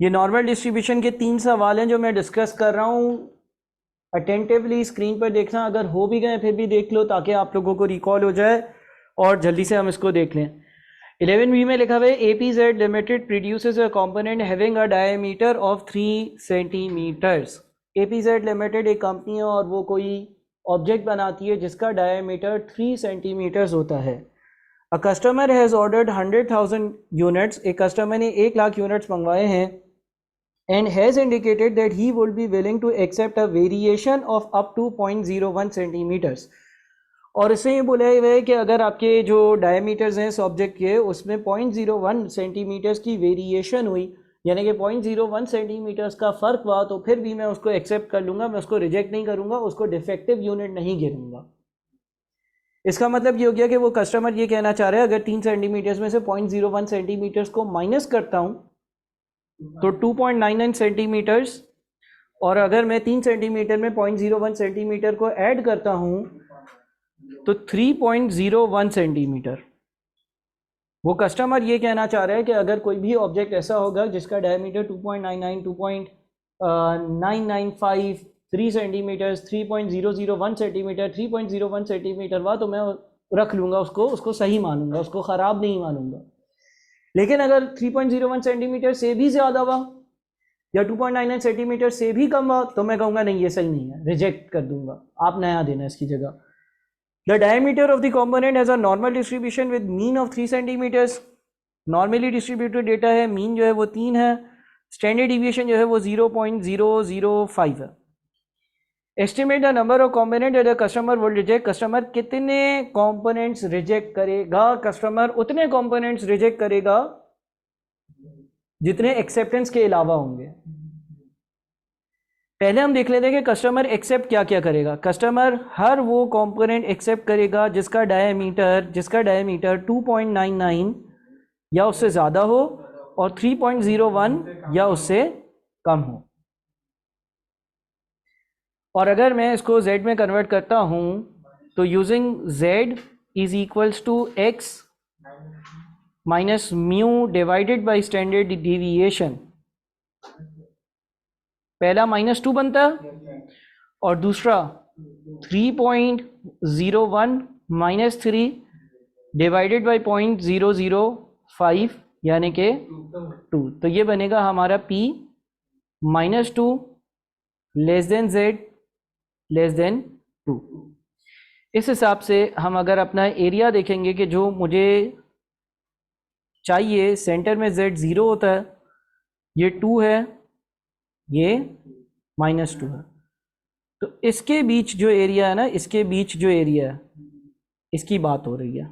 ये normal distribution के 3 सवाल हैं जो मैं डिस्कस कर रहा हूँ। अटेंटिवली स्क्रीन पर देखना, अगर हो भी गए फिर भी देख लो ताकि आप लोगों को रिकॉल हो जाए और जल्दी से हम इसको देख लें। 11B में लिखा हुआ है APZ limited produces a component having a diameter of 3 centimetres. APZ limited एक कंपनी है और वो कोई ऑब्जेक्ट बनाती है जिसका डायमीटर 3 सेंटीमीटर्स होता है। A customer has ordered 100,000 units, एक कस्टमर ने 1 लाख यूनिट्स मंगवाए हैं, and has indicated that he would be willing to accept a variation of up to 0.01 centimetres. और इससे ये बोला हुआ है कि अगर आपके जो डायमीटर्स हैं इस ऑब्जेक्ट के उसमें 0.01 सेंटीमीटर्स की वेरिएशन हुई, यानी कि 0.01 सेंटीमीटर्स का फ़र्क हुआ, तो फिर भी मैं उसको एक्सेप्ट कर लूँगा, मैं उसको रिजेक्ट नहीं करूँगा, उसको डिफेक्टिव यूनिट नहीं गिनूँगा। इसका मतलब ये हो गया कि वो कस्टमर ये कहना चाह रहा है अगर 3 सेंटीमीटर्स में से 0.01 सेंटीमीटर्स को माइनस करता हूँ तो 2.99 सेंटीमीटर्स, और अगर मैं 3 सेंटीमीटर में 0.01 सेंटीमीटर को ऐड करता हूँ तो 3.01 सेंटीमीटर। वो कस्टमर ये कहना चाह रहा है कि अगर कोई भी ऑब्जेक्ट ऐसा होगा जिसका डायमीटर 2.99, 2.995, 3 सेंटीमीटर, 3.001 सेंटीमीटर, 3.01 सेंटीमीटर हुआ तो मैं रख लूँगा, उसको सही मानूंगा, उसको ख़राब नहीं मानूंगा। लेकिन अगर 3.01 सेंटीमीटर से भी ज़्यादा हुआ या 2.99 सेंटीमीटर से भी कम हुआ तो मैं कहूँगा नहीं ये सही नहीं है, रिजेक्ट कर दूंगा, आप नया देना इसकी जगह। The diameter of the component has a normal distribution with mean of 3 centimeters. Normally distributed data है, mean जो है वो 3 है, standard deviation जो है वो 0.005 है। Estimate the number of component that the customer will reject. Customer कितने components reject करेगा? Customer उतने components reject करेगा जितने acceptance के अलावा होंगे। पहले हम देख लेते हैं कि कस्टमर एक्सेप्ट क्या क्या करेगा। कस्टमर हर वो कंपोनेंट एक्सेप्ट करेगा जिसका डायमीटर 2.99 या उससे ज़्यादा हो और 3.01 या उससे कम हो। और अगर मैं इसको z में कन्वर्ट करता हूँ तो using z is equals to x minus mu divided by standard deviation, पहला -2 बनता है और दूसरा 3.01 माइनस 3 डिवाइडेड बाई 0.005 यानी कि 2, तो ये बनेगा हमारा p -2 less than z less than 2। इस हिसाब से हम अगर अपना एरिया देखेंगे कि जो मुझे चाहिए, सेंटर में z 0 होता है, ये 2 है, ये -2 है, तो इसके बीच जो एरिया है ना, इसके बीच जो एरिया है इसकी बात हो रही है।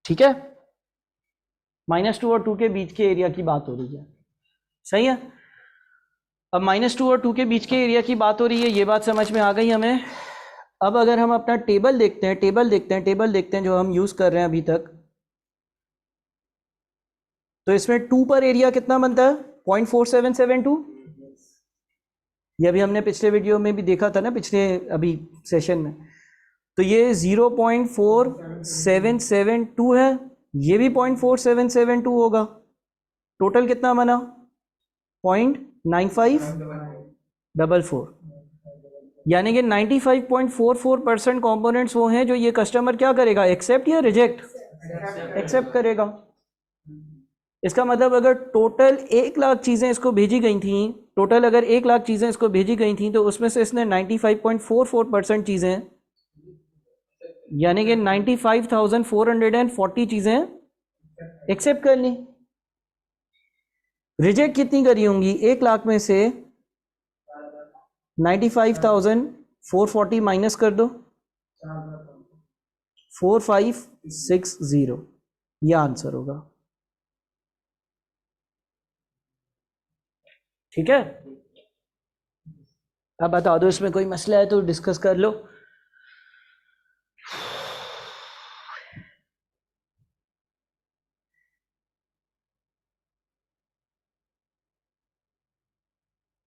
ठीक है, -2 और 2 के बीच के एरिया की बात हो रही है, सही है। अब -2 और 2 के बीच के एरिया की बात हो रही है, ये बात समझ में आ गई हमें। अब अगर हम अपना टेबल देखते हैं जो हम यूज कर रहे हैं अभी तक, तो इसमें 2 पर एरिया कितना बनता है? 0.4772। ये अभी हमने पिछले वीडियो में भी देखा था ना, पिछले अभी सेशन में, तो ये 0.4772 है, ये भी 0.4772 होगा, टोटल कितना बना? 0.9544, यानी कि 95.44% कॉम्पोनेंट्स वो हैं जो ये कस्टमर क्या करेगा, एक्सेप्ट या रिजेक्ट? एक्सेप्ट करेगा। इसका मतलब अगर टोटल 1 लाख चीज़ें इसको भेजी गई थी, तो उसमें से इसने 95.44% चीज़ें यानी कि 95,440 चीज़ें एक्सेप्ट कर ली। रिजेक्ट कितनी करी होंगी? 1 लाख में से 95,440 माइनस कर दो, 4560, यह आंसर होगा। ठीक है, अब बता दो इसमें कोई मसला है तो डिस्कस कर लो।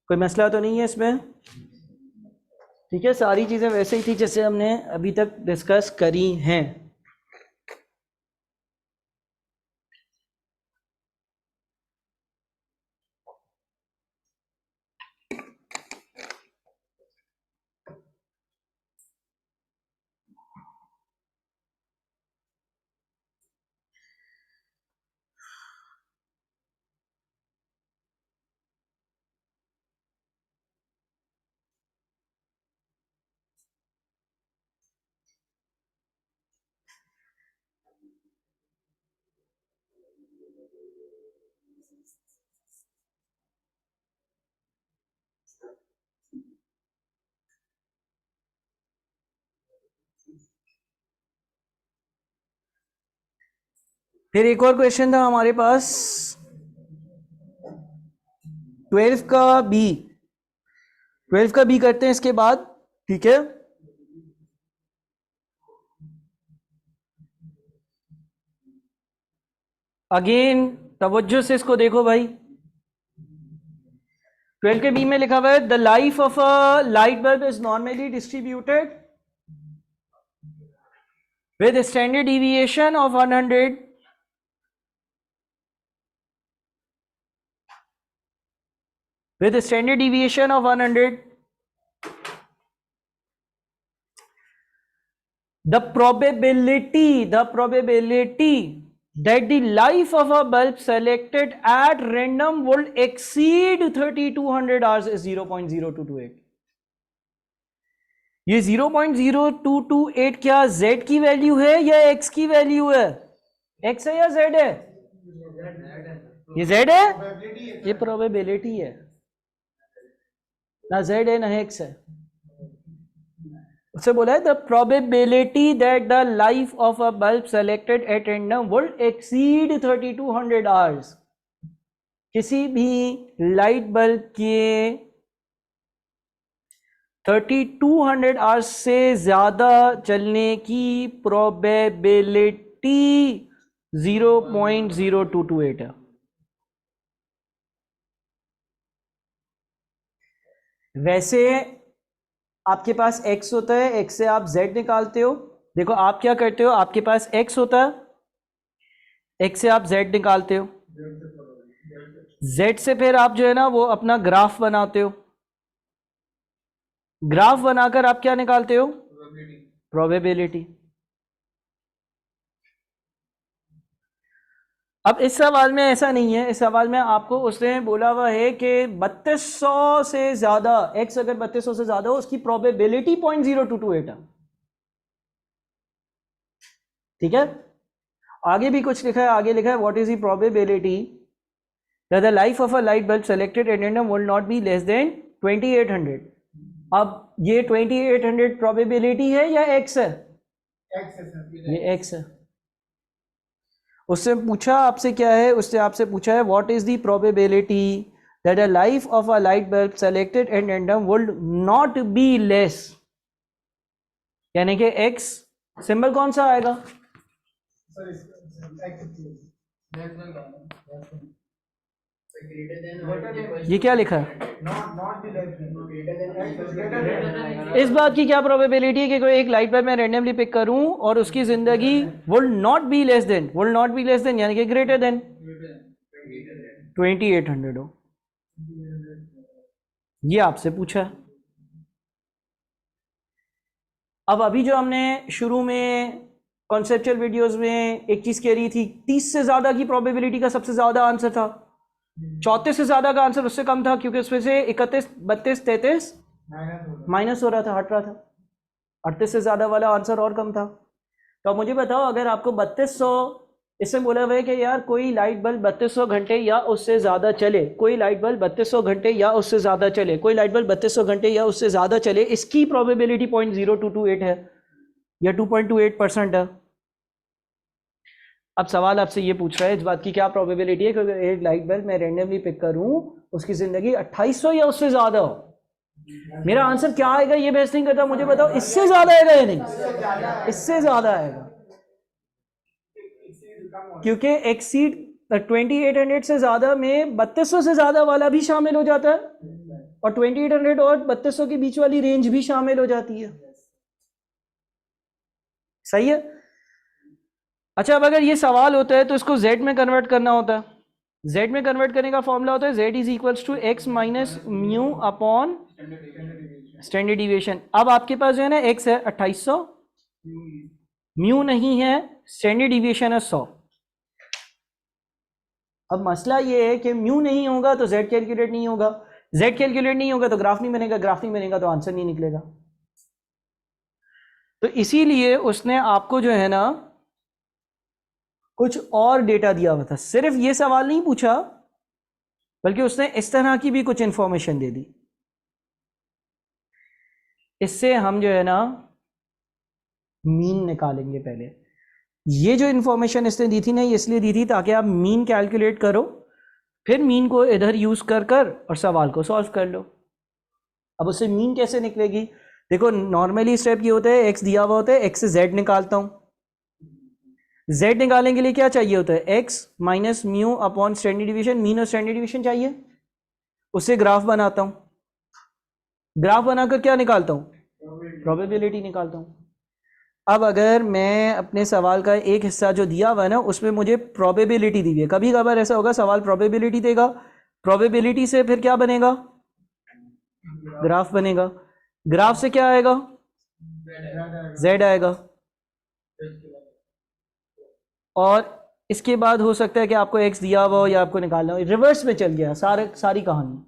कोई मसला तो नहीं है इसमें? ठीक है, सारी चीज़ें वैसे ही थी जैसे हमने अभी तक डिस्कस करी हैं। फिर एक और क्वेश्चन था हमारे पास 12 का बी। 12 का बी करते हैं इसके बाद, ठीक है। अगेन तवज्जो से इसको देखो भाई। 12 के बी में लिखा हुआ है the life of a light bulb is normally distributed with standard deviation of 100 with a standard deviation of 100. The probability that the life of a bulb selected at random would exceed 3200 hours is 0.0228. ये 0.0228 क्या z की value है या x की value है? x है या z है? ये z है, ये प्रोबेबिलिटी है, ना z है ना x है। उससे बोला है the probability that the life of a bulb selected at random would exceed 3200 hours. किसी भी लाइट बल्ब के 3200 आवर्स से ज्यादा चलने की प्रोबेबिलिटी 0.0228 है। वैसे आपके पास x होता है, x से आप z निकालते हो। देखो आप क्या करते हो, आपके पास x होता है, x से आप z निकालते हो, z से फिर आप जो है ना वो अपना ग्राफ बनाते हो। ग्राफ बनाकर आप क्या निकालते हो? प्रोबेबिलिटी। अब इस सवाल में ऐसा नहीं है, इस सवाल में आपको उसने बोला हुआ है कि 3200 से ज्यादा, x अगर 3200 से ज्यादा हो उसकी प्रोबेबिलिटी 0.0228 है, ठीक है। आगे भी कुछ लिखा है, आगे लिखा है what is the probability that the life of a light bulb selected at random will not be less than 2800। अब ये 2800 प्रोबेबिलिटी है या x है? ये x है। उससे पूछा आपसे क्या है, उससे आपसे पूछा है what is the probability that the life of a light bulb selected at random would not be less, यानी कि x सिंबल कौन सा आएगा? ये क्या लिखा है? इस बात की क्या प्रोबेबिलिटी है कि कोई एक लाइट बल्ब मैं रैंडमली पिक करूं और उसकी जिंदगी would not be less than यानी कि ग्रेटर देन 2800 हो। ये आपसे पूछा। अब अभी जो हमने शुरू में कॉन्सेप्चुअल वीडियोस में एक चीज कह रही थी, 30 से ज्यादा की प्रोबेबिलिटी का सबसे ज्यादा आंसर था, 34 से ज्यादा का आंसर उससे कम था, क्योंकि उसमें से 31, 32, 33 माइनस हो रहा था, हट रहा था। 38 से ज्यादा वाला आंसर और कम था। तो अब मुझे बताओ, अगर आपको 3200, इससे बोला हुआ है कि यार कोई लाइट बल्ब 3200 घंटे या उससे ज्यादा चले, कोई लाइट बल्ब 3200 घंटे या उससे ज्यादा चले, कोई लाइट बल्ब 3200 घंटे या उससे ज्यादा चले, इसकी प्रोबेबिलिटी 0.0228 है या 2.28% है। अब सवाल आपसे ये पूछ रहा है इस बात की क्या प्रोबेबिलिटी है कि अगर एक लाइट बल्ब मैं रैंडमली पिक करूं उसकी जिंदगी 2800 या उससे ज्यादा हो। मेरा आंसर क्या आएगा ये बहस नहीं करता, मुझे बताओ इससे ज्यादा आएगा या नहीं? इससे ज्यादा आएगा, क्योंकि एक्सीड 2800 से ज्यादा में 3200 से ज्यादा वाला भी शामिल हो जाता है और 2800 और 3200 के बीच वाली रेंज भी शामिल हो जाती है। सही है। अच्छा, अब अगर ये सवाल होता है तो इसको z में कन्वर्ट करना होता है। z में कन्वर्ट करने का फॉर्मूला होता है z is equals to x minus mu upon standard deviation. अब आपके पास जो है ना x है 2800, म्यू नहीं है, स्टैंडर्ड डिविएशन है 100। अब मसला ये है कि म्यू नहीं होगा तो z कैलकुलेट नहीं होगा, z कैलकुलेट नहीं होगा तो ग्राफ नहीं बनेगा, ग्राफ नहीं बनेगा तो आंसर नहीं निकलेगा। तो इसीलिए उसने आपको जो है ना कुछ और डेटा दिया हुआ था, सिर्फ ये सवाल नहीं पूछा बल्कि उसने इस तरह की भी कुछ इंफॉर्मेशन दे दी। इससे हम जो है ना मीन निकालेंगे पहले। ये जो इन्फॉर्मेशन इसने दी थी ना, ये इसलिए दी थी ताकि आप मीन कैलकुलेट करो, फिर मीन को इधर यूज कर कर और सवाल को सॉल्व कर लो। अब उससे मीन कैसे निकलेगी? देखो नॉर्मली स्टेप ये होता है, एक्स दिया हुआ होता है, एक्स से जेड निकालता हूं। जेड निकालने के लिए क्या चाहिए होता है? X minus mu upon standard division, mean और स्टैंडर्ड डिवीजन चाहिए। उससे ग्राफ बनाता हूं, ग्राफ बनाकर क्या निकालता हूं? प्रोबेबिलिटी निकालता हूं। अब अगर मैं अपने सवाल का एक हिस्सा जो दिया हुआ है ना, उसमें मुझे प्रोबेबिलिटी दी हुई है, कभी कभार ऐसा होगा सवाल प्रोबेबिलिटी देगा, प्रोबेबिलिटी से फिर क्या बनेगा? ग्राफ बनेगा। ग्राफ से क्या आएगा? जेड आएगा। और इसके बाद हो सकता है कि आपको एक्स दिया हुआ हो या आपको निकालना हो, रिवर्स में चल गया सारी कहानी।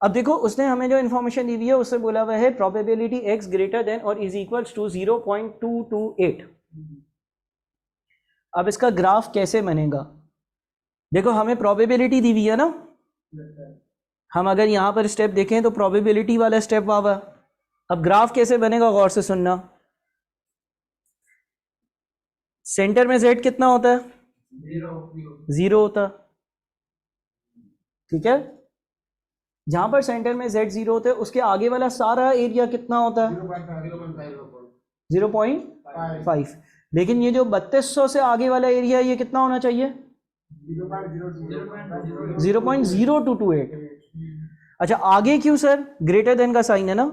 अब देखो उसने हमें जो इन्फॉर्मेशन दी हुई है उससे बोला हुआ है प्रोबेबिलिटी एक्स ग्रेटर देन और इज इक्वल्स टू 0.228। अब इसका ग्राफ कैसे बनेगा? देखो हमें प्रोबेबिलिटी दी हुई है ना, हम अगर यहां पर स्टेप देखें तो प्रोबेबिलिटी वाला स्टेप हुआ। अब ग्राफ कैसे बनेगा गौर से सुनना। सेंटर में जेड कितना होता है? 0 होता, ठीक है। जहां पर सेंटर में जेड 0 होता है उसके आगे वाला सारा एरिया कितना होता है? 0.5। लेकिन ये जो 3200 से आगे वाला एरिया है ये कितना होना चाहिए? 0.0228। अच्छा आगे क्यों सर? ग्रेटर देन का साइन है ना,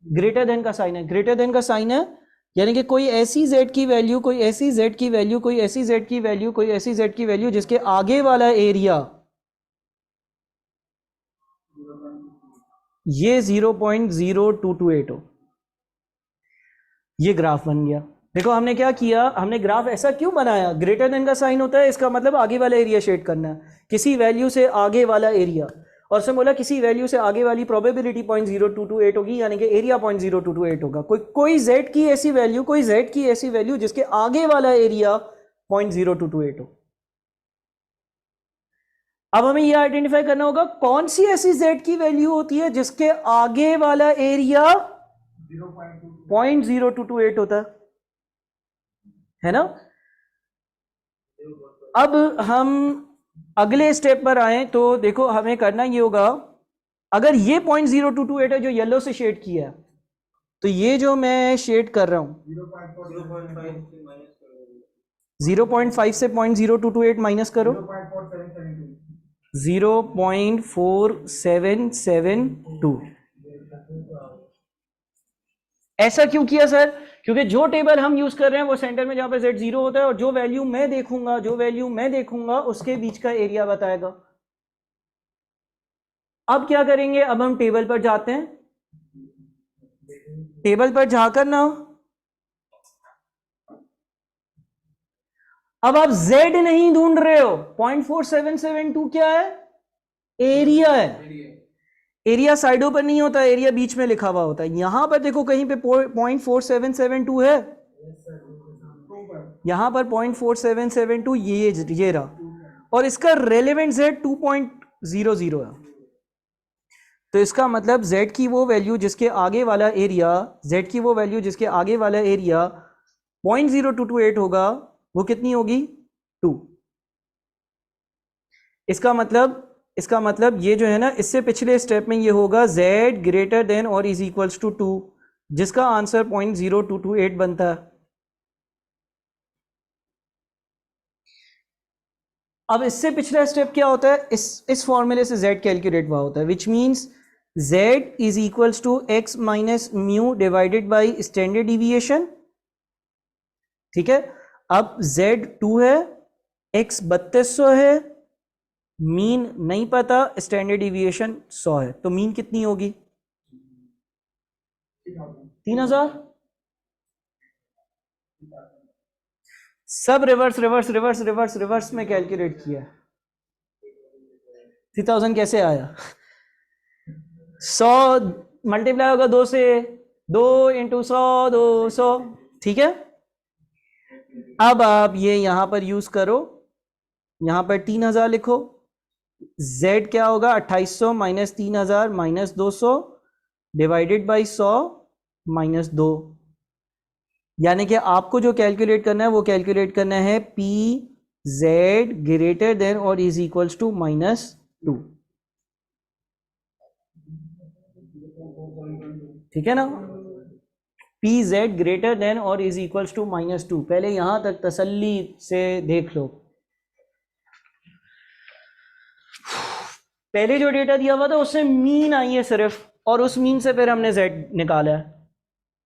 ग्रेटर देन का साइन है, ग्रेटर देन का साइन है, यानी कि कोई ऐसी z की वैल्यू, कोई ऐसी z की वैल्यू, कोई ऐसी z की वैल्यू, कोई ऐसी z की वैल्यू जिसके आगे वाला एरिया ये 0.0228 हो। ये ग्राफ बन गया। देखो हमने क्या किया, हमने ग्राफ ऐसा क्यों बनाया? ग्रेटर देन का साइन होता है, इसका मतलब आगे वाला एरिया शेड करना है, किसी वैल्यू से आगे वाला एरिया। और से बोला किसी वैल्यू से आगे वाली प्रोबेबिलिटी 0.0228 होगी, यानी कि एरिया 0.0228 होगा। कोई z की ऐसी वैल्यू, कोई z की ऐसी वैल्यू जिसके आगे वाला एरिया 0.0228 हो। अब हमें यह आइडेंटिफाई करना होगा कौन सी ऐसी z की वैल्यू होती है जिसके आगे वाला एरिया 0.0228 होता है ना। अब हम अगले स्टेप पर आए तो देखो हमें करना ये होगा, अगर ये 0.0228 है जो येलो से शेड किया है, तो ये जो मैं शेड कर रहा हूं 0.5 से 0.0228 माइनस करो, 0.4772। ऐसा क्यों किया सर? क्योंकि जो टेबल हम यूज कर रहे हैं वो सेंटर में जहां पे z 0 होता है, और जो वैल्यू मैं देखूंगा उसके बीच का एरिया बताएगा। अब क्या करेंगे? अब हम टेबल पर जाते हैं, टेबल पर जाकर ना अब आप z नहीं ढूंढ रहे हो, 0.4772 क्या है? एरिया है। एरिया साइडों पर नहीं होता, एरिया बीच में लिखा हुआ होता है। यहां पर देखो कहीं पे 0.4772 है, यहां पर 0.4772 ये रहा, और इसका रेलेवेंट z 2.00 है। तो इसका मतलब z की वो वैल्यू जिसके आगे वाला एरिया, z की वो वैल्यू जिसके आगे वाला एरिया 0.0228 होगा, वो कितनी होगी? 2। इसका मतलब ये जो है ना, इससे पिछले स्टेप में ये होगा z ग्रेटर देन और इज इक्वल्स टू 2, जिसका आंसर 0.0228 बनता है। अब इससे पिछला स्टेप क्या होता है? इस फॉर्मूले से z कैलकुलेट हुआ होता है, which means z is equals to x minus mu divided by standard deviation. ठीक है, अब z 2 है, x 3200 है, मीन नहीं पता, स्टैंडर्ड डिविएशन 100 है, तो मीन कितनी होगी? 3000। सब reverse reverse reverse reverse reverse में कैलकुलेट किया। 3000 कैसे आया? 100 मल्टीप्लाई होगा 2 से, 2 इंटू 100, 200। ठीक है, अब आप ये यहां पर यूज करो, यहां पर 3000 लिखो, z क्या होगा? 2800 minus 3000 minus 200 divided by 100 minus 2। यानी कि आपको जो कैलकुलेट करना है वो कैलकुलेट करना है पी जेड ग्रेटर देन और इज इक्वल्स टू -2, ठीक है ना। पी जेड ग्रेटर देन और इज इक्वल्स टू -2, पहले यहां तक तसल्ली से देख लो। पहले जो डेटा दिया हुआ था उससे मीन आई है सिर्फ, और उस मीन से फिर हमने z निकाला है,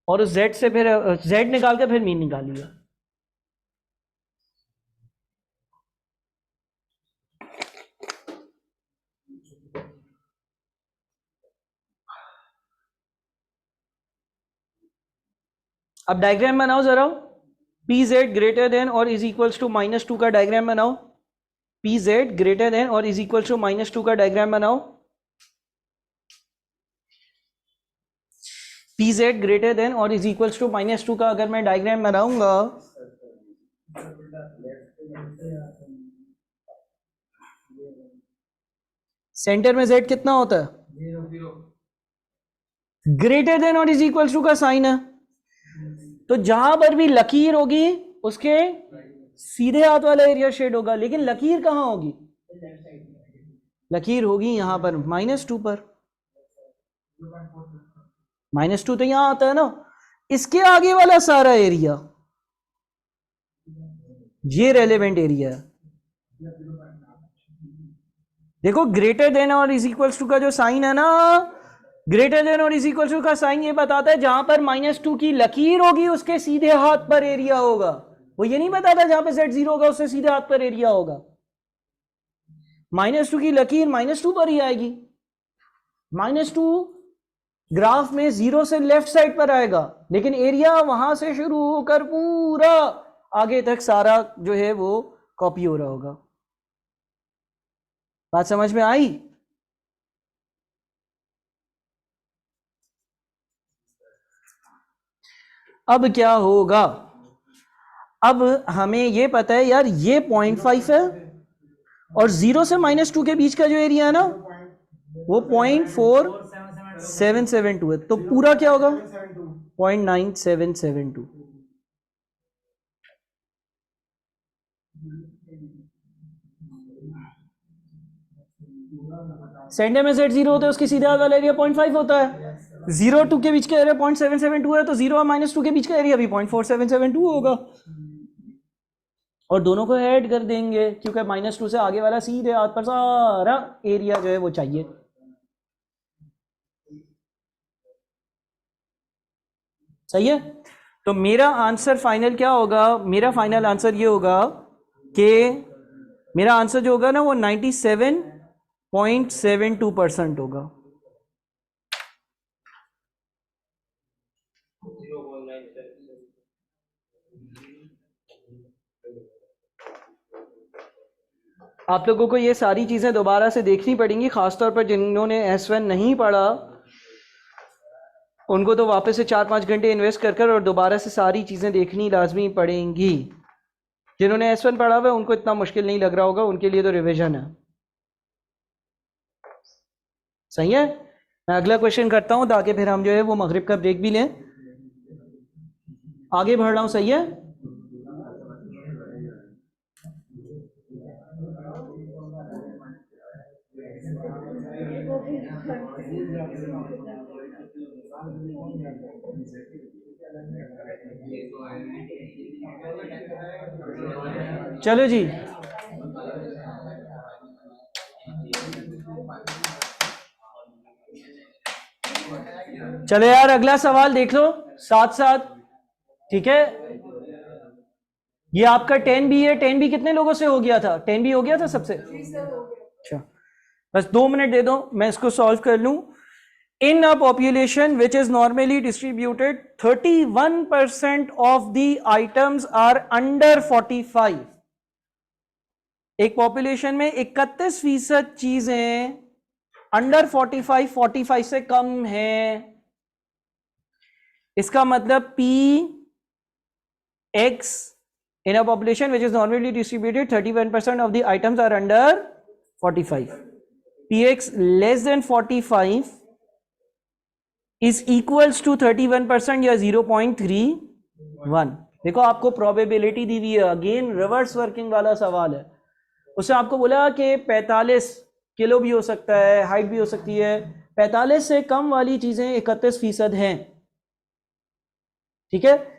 और उस z से फिर z निकाल के फिर मीन निकाल लिया। अब डायग्राम बनाओ जरा, पी जेड ग्रेटर देन और इज इक्वल्स टू -2 का डायग्राम बनाओ। पी जेड ग्रेटर देन और इज इक्वल्स टू -2 का डायग्राम बनाओ। पी जेड ग्रेटर देन और इज इक्वल्स टू -2 का अगर मैं डायग्राम बनाऊंगा, सेंटर में z कितना होता है, ग्रेटर देन और इज इक्वल्स टू का साइन है, तो जहां पर भी लकीर होगी उसके सीधे हाथ वाला एरिया शेड होगा, लेकिन लकीर कहां होगी, लकीर होगी यहां पर -2 पर। -2 तो यहां आता है ना, इसके आगे वाला सारा एरिया ये रेलेवेंट एरिया है। देखो ग्रेटर देन और इज इक्वल्स टू का जो साइन है ना, ग्रेटर देन और इज इक्वल्स टू का साइन ये बताता है जहां पर -2 की लकीर होगी उसके सीधे हाथ पर एरिया होगा। वो ये नहीं बताता जहां पे z 0 होगा उससे सीधे हाथ पर एरिया होगा। -2 की लकीर -2 पर ही आएगी। -2 ग्राफ में 0 से लेफ्ट साइड पर आएगा, लेकिन एरिया वहां से शुरू होकर पूरा आगे तक सारा जो है वो कॉपी हो रहा होगा। बात समझ में आई? अब क्या होगा, अब हमें ये पता है यार ये 0.5 है और 0 से -2 के बीच का जो एरिया है ना वो 0.4772 है, तो पूरा क्या होगा 0.9772। सेंटर में z 0 होता है उसके सीधे हाथ वाला एरिया 0.5 होता है, 0 2 के बीच का एरिया 0.772 है, तो 0 और -2 के बीच का एरिया भी 0.4772 होगा, और दोनों को ऐड कर देंगे क्योंकि -2 से आगे वाला सीधे हाथ पर सारा एरिया जो है वो चाहिए। सही है, तो मेरा आंसर फाइनल क्या होगा, मेरा फाइनल आंसर ये होगा कि मेरा आंसर जो होगा ना वो 97.72% होगा। आप लोगों को ये सारी चीजें दोबारा से देखनी पड़ेंगी, खासतौर पर जिन्होंने S1 नहीं पढ़ा उनको तो वापस से 4-5 घंटे इन्वेस्ट कर और दोबारा से सारी चीजें देखनी लाजमी पड़ेंगी। जिन्होंने S1 पढ़ा हुआ है उनको इतना मुश्किल नहीं लग रहा होगा, उनके लिए तो रिवीजन है। सही है, मैं अगला क्वेश्चन करता हूं ताकि फिर हम जो है वो मगरिब का ब्रेक भी लें। आगे बढ़ रहा हूं, सही है। चलो जी, चलो यार अगला सवाल देख लो साथ साथ, ठीक है। ये आपका 10B है, 10B कितने लोगों से हो गया था, 10B हो गया था सबसे? अच्छा, बस 2 मिनट दे दो मैं इसको सॉल्व कर लूं। In a population which is normally distributed, 31% of the items are under 45. एक पॉपुलेशन में 31% चीजें अंडर 45 से कम है। इसका मतलब Px in a population which is normally distributed, 31% of the items are under 45. Px less than 45 is equals to 31% या 0.3, 1। देखो आपको प्रोबेबिलिटी दी हुई है, अगेन रिवर्स वर्किंग वाला सवाल है। उससे आपको बोला कि 45 किलो भी हो सकता है, हाइट भी हो सकती है, 45 से कम वाली चीजें 31% हैं, ठीक है।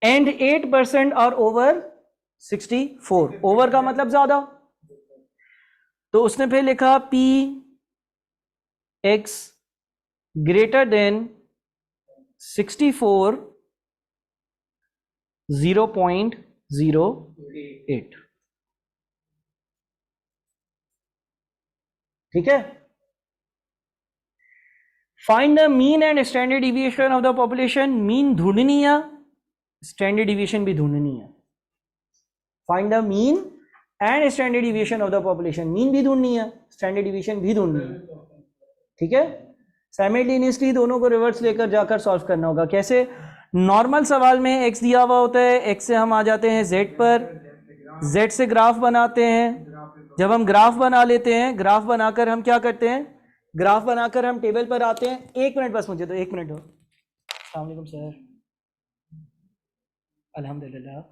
एंड 8% आर ओवर 64, ओवर का मतलब ज्यादा, तो उसने फिर लिखा पी एक्स ग्रेटर देन 64 0.08, ठीक है। Find the mean and standard deviation of the population, mean ढूंढनी है, स्टैंडर्ड डिविएशन भी ढूंढनी है। Find the mean and standard deviation of the population, mean भी ढूंढनी है, स्टैंडर्ड डिविएशन भी ढूंढनी है, ठीक है। साइमल्टेनियसली दोनों को रिवर्स लेकर जाकर सॉल्व करना होगा। कैसे? नॉर्मल सवाल में एक्स दिया हुआ होता है, एक्स से हम आ जाते हैं जेड पर, जेड से ग्राफ बनाते हैं। जब हम ग्राफ बना लेते हैं, ग्राफ बनाकर हम क्या करते हैं, ग्राफ बनाकर हम टेबल पर आते हैं। 1 मिनट बस, मुझे तो 1 मिनट हो। अस्सलाम वालेकुम सर, अल्हम्दुलिल्लाह।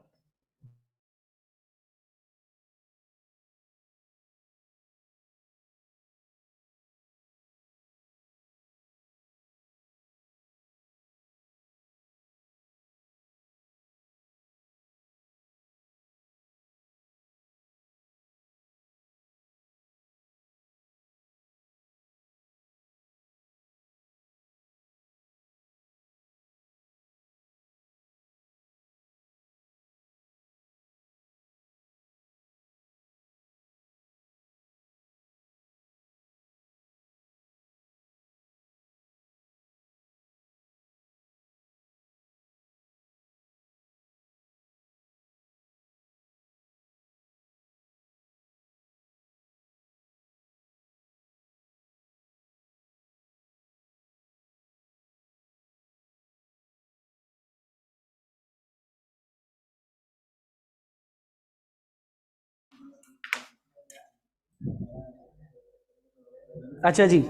अच्छा जी,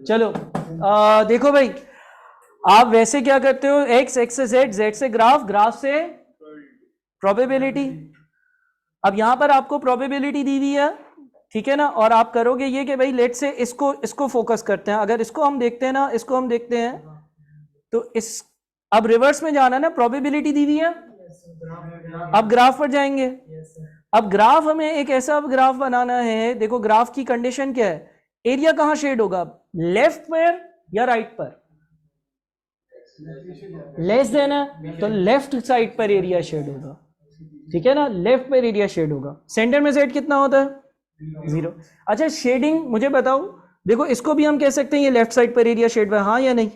चलो देखो भाई, आप वैसे क्या करते हो, एक्स, एक्स से जेड, जेड से ग्राफ, ग्राफ से प्रोबेबिलिटी। अब यहां पर आपको प्रोबेबिलिटी दी हुई है, ठीक है ना, और आप करोगे ये कि भाई लेट से इसको इसको फोकस करते हैं। अगर इसको हम देखते हैं ना, इसको हम देखते हैं, तो इस, अब रिवर्स में जाना ना, प्रोबेबिलिटी दी हुई है, अब ग्राफ पर जाएंगे। अब ग्राफ, हमें एक ऐसा ग्राफ बनाना है, देखो ग्राफ की कंडीशन क्या है, एरिया कहां शेड होगा, लेफ्ट पर या राइट पर, लेस देन है तो लेफ्ट साइड पर एरिया शेड होगा, ठीक है ना, लेफ्ट पर एरिया शेड होगा। सेंटर में जेड कितना होता है, 0। अच्छा शेडिंग मुझे बताओ, देखो इसको भी हम कह सकते हैं ये लेफ्ट साइड पर एरिया शेड हुआ है, हाँ या नहीं,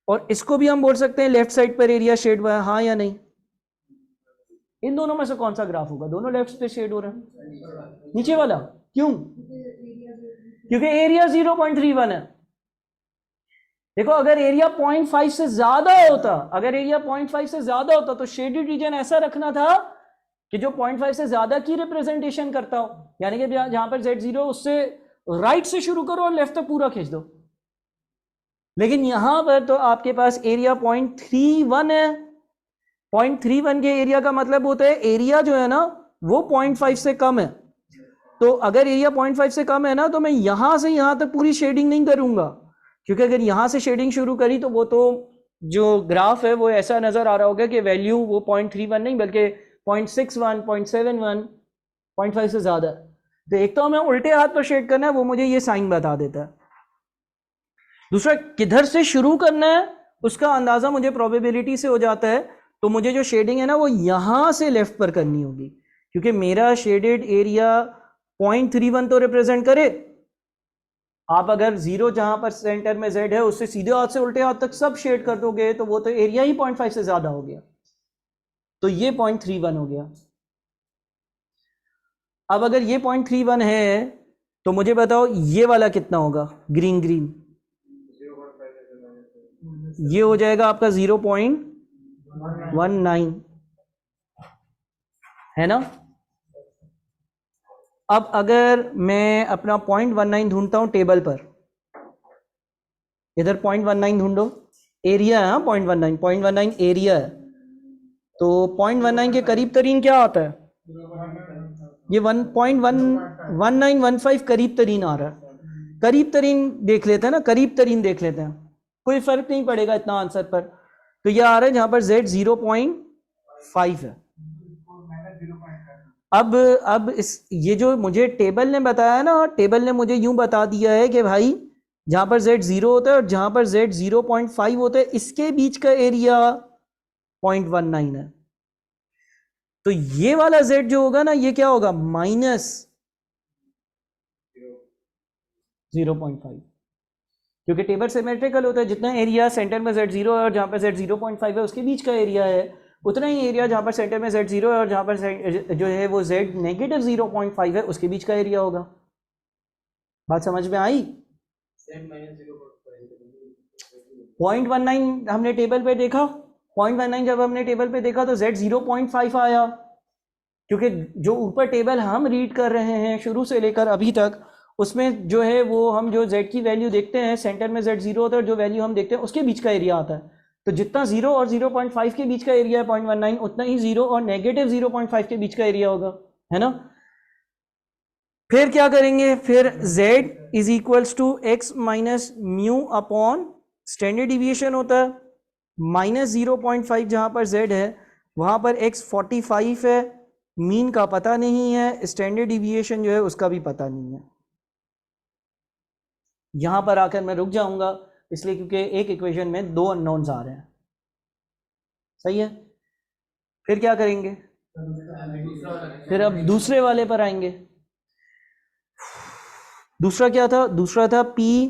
और इसको भी हम बोल सकते हैं लेफ्ट साइड पर एरिया शेड हुआ है, हाँ या नहीं। इन दोनों में से कौन सा ग्राफ होगा, दोनों लेफ्ट पे शेड हो रहे हैं, नीचे वाला, क्यों, क्योंकि एरिया 0.31 है। देखो अगर एरिया 0.5 से ज्यादा होता, अगर एरिया 0.5 से ज्यादा होता तो शेडेड रीजन ऐसा रखना था कि जो 0.5 से ज्यादा की रिप्रेजेंटेशन करता हो, यानी कि जहां पर Z0 उससे राइट से शुरू करो और लेफ्ट तक पूरा खींच दो। लेकिन यहां पर तो आपके पास एरिया 0.31 है। 0.31 के एरिया का मतलब होता है, एरिया जो है ना वो 0.5 से कम है। तो अगर एरिया 0.5 से कम है ना, तो मैं यहां से यहां तक पूरी शेडिंग नहीं करूंगा, क्योंकि अगर यहां से शेडिंग शुरू करी तो वो तो जो ग्राफ है वो ऐसा नजर आ रहा होगा कि वैल्यू वो 0.31 नहीं बल्कि 0.61, 0.71, 0.5 से ज्यादा। तो एक तो हमें उल्टे हाथ पर शेड करना है, वो मुझे ये साइन बता देता है। दूसरा किधर से शुरू करना है उसका अंदाजा मुझे प्रोबेबिलिटी से हो जाता है। तो मुझे जो शेडिंग है ना वो यहां से लेफ्ट पर करनी होगी, क्योंकि मेरा शेडेड एरिया 0.31 तो रिप्रेजेंट करे। आप अगर 0 जहां पर सेंटर में Z है उससे सीधे हाथ से उल्टे हाथ तक सब शेड कर दोगे तो वो तो एरिया ही 0.5 से ज्यादा हो गया, तो ये 0.31 हो गया। अब अगर ये 0.31 है तो मुझे बताओ ये वाला कितना होगा, ग्रीन ग्रीन, ये हो जाएगा आपका 0.19, है ना। अब अगर मैं अपना 0.19 ढूंढता हूं टेबल पर, इधर 0.19 ढूंढो, एरिया है, हाँ 0.19 एरिया है, तो 0.19 के करीब तरीन क्या आता है, ये 1.1915 करीब तरीन आ रहा है। करीब तरीन देख लेते हैं ना, करीब तरीन देख लेते हैं, कोई फर्क नहीं पड़ेगा इतना आंसर पर। तो ये आ रहा है जहां पर z 0.5 है। अब इस ये जो मुझे टेबल ने बताया ना, टेबल ने मुझे यूं बता दिया है कि भाई जहां पर z 0 होता है और जहां पर z 0.5 होता है इसके बीच का एरिया 0.19 है। तो ये वाला z जो होगा ना ये क्या होगा, -0.5, क्योंकि टेबल सिमेट्रिकल होता है, जितना एरिया सेंटर में z0 है और जहां पर z 0.5 है उसके बीच का एरिया है, उतना ही एरिया जहां पर सेंटर में z0 है और जहां पर जो है वो z -0.5 है उसके बीच का एरिया होगा। बात समझ में आई? 0.19 हमने टेबल पे देखा, 0.19 जब हमने टेबल पे देखा तो z 0.5 आया, क्योंकि जो ऊपर टेबल हम रीड कर रहे हैं शुरू से लेकर अभी तक उसमें जो है वो हम जो z की वैल्यू देखते हैं सेंटर में z 0 होता है और जो वैल्यू हम देखते हैं उसके बीच का एरिया आता है। तो जितना 0 और 0.5 के बीच का एरिया है 0.19, उतना ही 0 और -0.5 के बीच का एरिया होगा, है ना। फिर क्या करेंगे, फिर z is equals to x minus mu upon standard deviation होता है, -0.5 जहां पर z है वहां पर x 45 है, मीन का पता नहीं है, स्टैंडर्ड डिविएशन जो है उसका भी पता नहीं है। यहां पर आकर मैं रुक जाऊंगा इसलिए क्योंकि एक इक्वेशन में दो अननोन्स आ रहे हैं, सही है। फिर क्या करेंगे, फिर अब दूसरे वाले पर आएंगे। दूसरा क्या था, दूसरा था p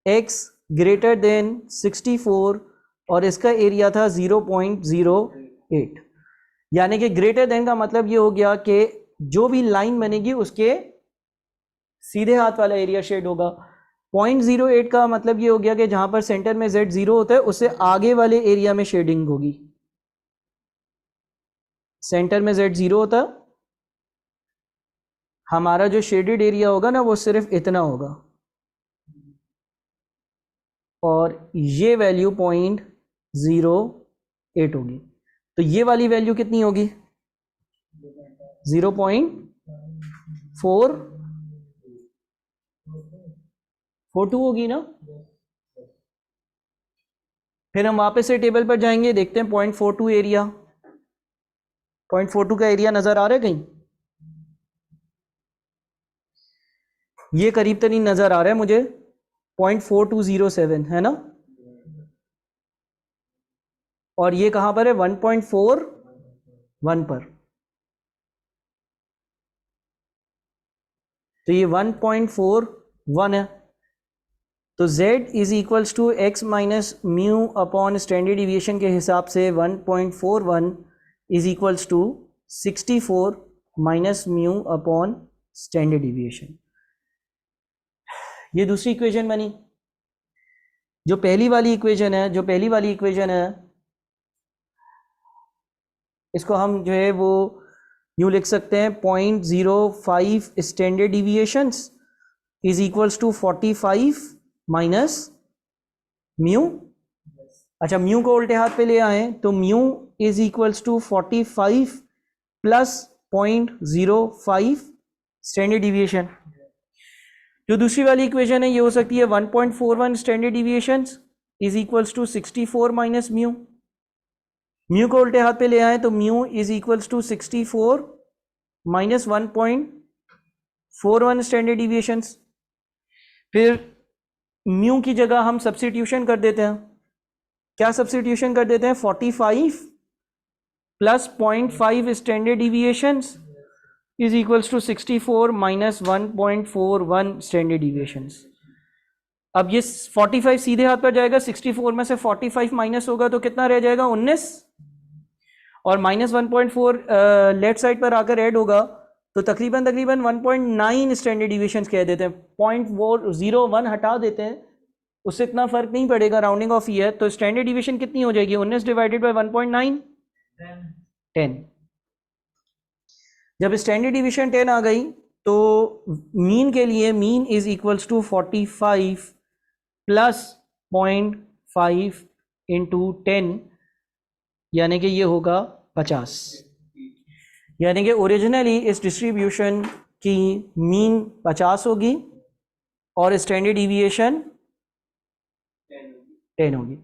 x ग्रेटर देन 64 और इसका एरिया था 0.08, यानी कि ग्रेटर देन का मतलब ये हो गया कि जो भी लाइन बनेगी उसके सीधे हाथ वाला एरिया शेड होगा। 0.08 का मतलब ये हो गया कि जहां पर सेंटर में z 0 होता है उससे आगे वाले एरिया में शेडिंग होगी। सेंटर में z 0 होता, हमारा जो शेडेड एरिया होगा ना वो सिर्फ इतना होगा और ये वैल्यू 0.08 होगी। तो ये वाली वैल्यू कितनी होगी, 0.442 होगी ना। फिर हम वापस से टेबल पर जाएंगे, देखते हैं 0.42 एरिया, 0.42 का एरिया नजर आ रहा है कहीं, ये करीब तरीन नजर आ रहा है मुझे 0.4207 है ना, और ये कहां पर है 1.41 पर, तो ये 1.41 है। तो z is equals to x minus mu upon standard deviation के हिसाब से 1.41 is equals to 64 minus mu upon standard deviation. ये दूसरी इक्वेशन बनी। जो पहली वाली इक्वेशन है, इसको हम जो है वो यूं लिख सकते हैं 0.05 standard deviations is equals to 45 minus mu. अच्छा, म्यू को उल्टे हाथ पे ले आए तो mu is equals to 45 plus 0.05 standard deviation. जो दूसरी वाली इक्वेशन है ये हो सकती है 1.41 standard deviations is equals to 64 minus mu. Mu को उल्टे हाथ पे ले आए तो mu is equals to 64 minus 1.41 standard deviations. फिर म्यू की जगह हम सब्स्टिट्यूशन कर देते हैं। क्या सब्स्टिट्यूशन कर देते हैं, 45 plus 0.5 standard deviations is equals to 64 minus 1.41 standard deviations. अब ये 45 सीधे हाथ पर जाएगा, 64 में से 45 माइनस होगा तो कितना रह जाएगा, 19, और माइनस 1.4 लेफ्ट साइड पर आकर ऐड होगा तो तकरीबन 1.9 स्टैंडर्ड डिविएशंस कह देते हैं। 0.01 हटा देते हैं, उससे इतना फर्क नहीं पड़ेगा, राउंडिंग ऑफ ही है। तो स्टैंडर्ड डिविएशन कितनी हो जाएगी, 19 डिवाइडेड बाय 1.9 10। जब स्टैंडर्ड डिविएशन 10 आ गई तो मीन के लिए mean is equals to 45 plus 0.5 into 10, यानी कि ये होगा 50। यानी कि ओरिजिनली इस डिस्ट्रीब्यूशन की मीन 50 होगी और स्टैंडर्ड डिविएशन 10 होगी।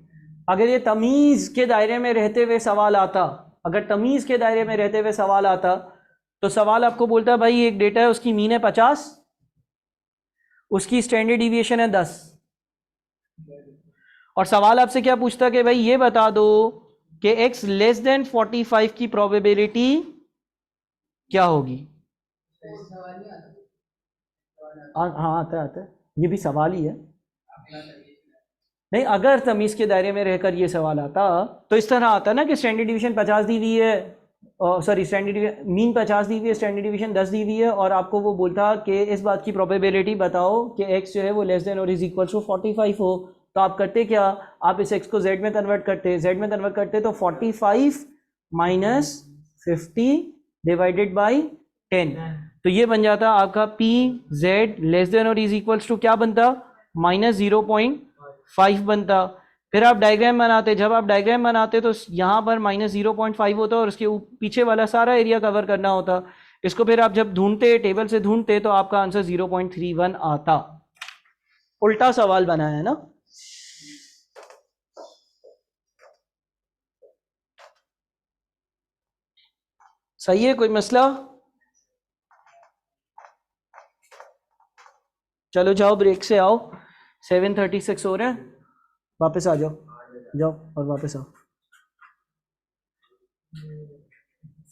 अगर ये तमीज़ के दायरे में रहते हुए सवाल आता, अगर तमीज़ के दायरे में रहते हुए सवाल आता, तो सवाल आपको बोलता है भाई एक डेटा है उसकी मीन है 50, उसकी स्टैंडर्ड डिविएशन है 10, और सवाल आपसे क्या पूछता कि भाई ये बता दो कि x लेस देन 45 की प्रोबेबिलिटी क्या होगी। हाँ आता है, ये भी सवाल ही है। नहीं, अगर तमीज़ के दायरे में रहकर ये सवाल आता तो इस तरह आता ना कि स्टैंडर्ड डिवीजन 50 दी हुई है, सॉरी स्टैंडर्ड मीन 50 दी हुई है, स्टैंडर्ड डिवीजन 10 दी हुई है, और आपको वो बोलता कि इस बात की प्रोबेबिलिटी बताओ कि x जो है वो लेस देन और इज इक्वल टू 45 हो। तो आप करते क्या, आप इस x को z में कन्वर्ट करते, z में कन्वर्ट करते तो 45 माइनस 50 डिवाइडेड बाई 10, तो ये बन जाता आपका पी जेड लेस देन और इज इक्वल्स टू क्या बनता, माइनस 0.5 बनता। फिर आप डायग्राम बनाते, जब आप डायग्राम बनाते तो यहाँ पर माइनस 0.5 होता और उसके पीछे वाला सारा एरिया कवर करना होता। इसको फिर आप जब ढूंढते, टेबल से ढूंढते, तो आपका आंसर 0.31 आता। उल्टा सवाल बनाया है ना। सही है, कोई मसला? चलो जाओ, ब्रेक से आओ, 7:36 हो रहे हैं, वापस आ जाओ, जाओ और वापस आओ।